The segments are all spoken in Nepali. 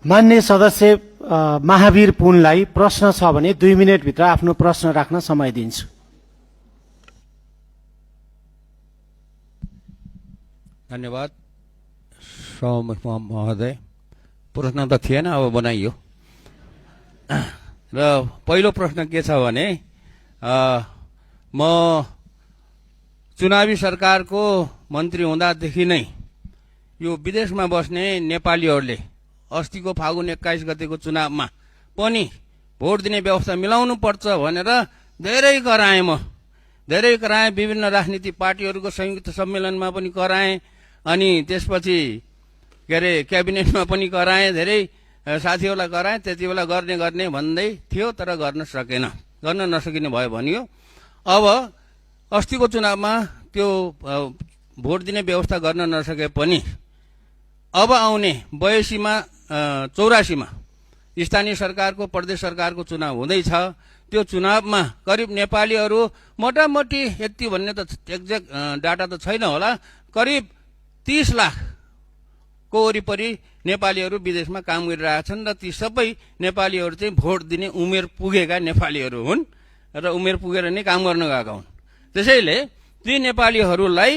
मान्य सदस्य महावीर पुनलाई प्रश्न छ भने 2 मिनेटभित्र आफ्नो प्रश्न राख्न समय दिन्छु। धन्यवाद सभामुख महोदय। प्रश्न त थिएन, अब बनाइयो। र पहिलो प्रश्न के छ भने म चुनावी सरकारको मन्त्री हुँदादेखि नै यो विदेशमा बस्ने नेपालीहरूले अस्तिको फागुन 21 गतेको चुनावमा पनि भोट दिने व्यवस्था मिलाउनु पर्छ भनेर धेरै कराएँ। विभिन्न राजनीतिक पार्टीहरूको संयुक्त सम्मेलनमा पनि कराएँ, अनि त्यसपछि क्याबिनेटमा पनि कराएँ, धेरै साथीहरूलाई कराएँ। त्यति बेला गर्ने भन्दै थियो, तर गर्न नसकिने भयो भनियो। अब अस्तिको चुनावमा त्यो भोट दिने व्यवस्था गर्न नसके पनि अब आउने 82 मा 84 मा स्थानीय सरकारको प्रदेश सरकारको चुनाव हुँदैछ। त्यो चुनावमा करिब नेपालीहरू मोटामोटी यति भन्ने त एक्ज्याक्ट डाटा त छैन होला, करिब 30 लाखको वरिपरि नेपालीहरू विदेशमा काम गरिरहेछन् र ती सबै नेपालीहरू चाहिँ भोट दिने उमेर पुगेका नेपालीहरू हुन् र उमेर पुगेर नै काम गर्न गएका हुन्। त्यसैले ती नेपालीहरूलाई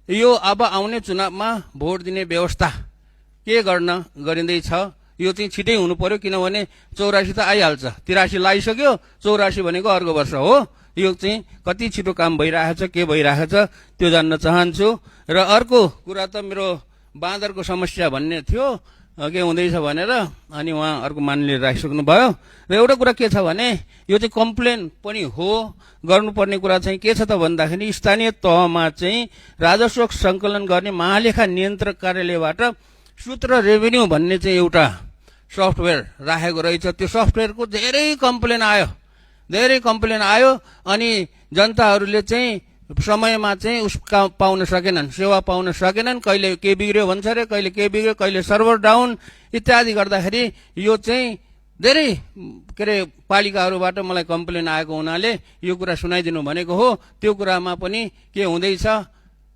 यो अब आउने चुनावमा भोट दिने व्यवस्था के गरिँदैछ, यो चाहिँ छिटै हुनु पर्यो, किनभने 84 त आइहाल्छ, 83 लागिसक्यो, 84 भनेको अर्को वर्ष हो। यो चाहिँ कति छिटो काम भइरहेछ, के भइरहेछ त्यो जान्न चाहन्छु। र अर्को कुरा त मेरो बाँदरको समस्या भन्ने थियो, के हुँदैछ भनेर, अनि उहाँ अर्को मान्यले राखिसक्नु भयो। र एउटा कुरा के छ भने यो चाहिँ कम्प्लेन पनि हो, गर्नुपर्ने कुरा चाहिँ के छ त भन्दाखेरि स्थानीय तहमा चाहिँ राजस्व सङ्कलन गर्ने महालेखा नियन्त्रक कार्यालयबाट सूत्र रेभिन्यू भन्ने चाहिँ एउटा सफ्टवेयर राखेको रहेछ। त्यो सफ्टवेयरको धेरै कम्प्लेन आयो, अनि जनताहरूले चाहिँ समयमा चाहिँ पाउन सकेनन्, सेवा पाउन सकेनन्। कहिले के बिग्रियो भन्छ अरे, कहिले के बिग्रियो, कहिले सर्भर डाउन इत्यादि गर्दाखेरि यो चाहिँ धेरै पालिकाहरूबाट मलाई कम्प्लेन आएको हुनाले यो कुरा सुनाइदिनु भनेको हो। त्यो कुरामा पनि के हुँदैछ,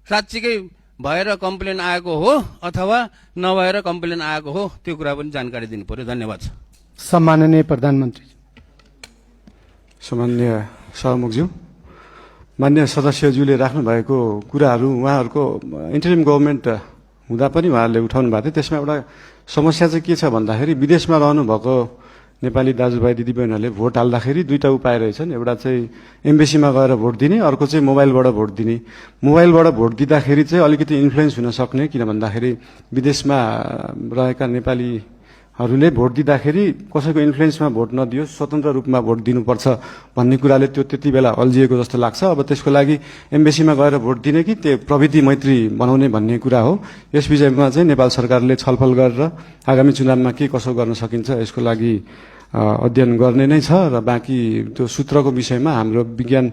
साँच्चीकै भएर कम्प्लेन आएको हो अथवा नभएर कम्प्लेन आएको हो, त्यो कुरा पनि जानकारी दिनु पर्यो। धन्यवाद। सम्माननीय प्रधानमन्त्री। सम्माननीय सभामुखज्यू, मान्य सदस्यज्यूले राख्नु भएको कुराहरू उहाँहरूको इन्टरिम गभर्मेन्ट हुँदा पनि उहाँहरूले उठाउनु भएको थियो। त्यसमा एउटा समस्या चाहिँ के छ भन्दाखेरि विदेशमा रहनुभएको नेपाली दाजुभाइ दिदीबहिनीहरूले भोट हाल्दाखेरि दुईटा उपाय रहेछन्। एउटा चाहिँ एम्बेसीमा गएर भोट दिने, अर्को चाहिँ मोबाइलबाट भोट दिने। मोबाइलबाट भोट दिँदाखेरि चाहिँ अलिकति इन्फ्लुएन्स हुन सक्ने, किन भन्दाखेरि विदेशमा रहेका नेपालीहरूले भोट दिँदाखेरि कसैको इन्फ्लुएन्समा भोट नदियोस्, स्वतन्त्र रूपमा भोट दिनुपर्छ भन्ने कुराले त्यो त्यति बेला अल्झिएको जस्तो लाग्छ। अब त्यसको लागि एम्बेसीमा गएर भोट दिने कि त्यो प्रविधि मैत्री बनाउने भन्ने कुरा हो। यस विषयमा चाहिँ नेपाल सरकारले छलफल गरेर आगामी चुनावमा के कसो गर्न सकिन्छ यसको लागि अध्ययन गर्ने नै छ। र बाँकी त्यो सूत्रको विषयमा हाम्रो विज्ञान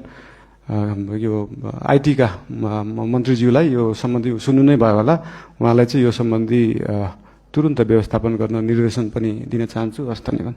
यो आइटीका मन्त्रीज्यूलाई यो सम्बन्धी सुन्नु नै भयो होला, उहाँलाई चाहिँ यो सम्बन्धी तुरुन्त व्यवस्थापन गर्न निर्देशन पनि दिन चाहन्छु। हस्, धन्यवाद।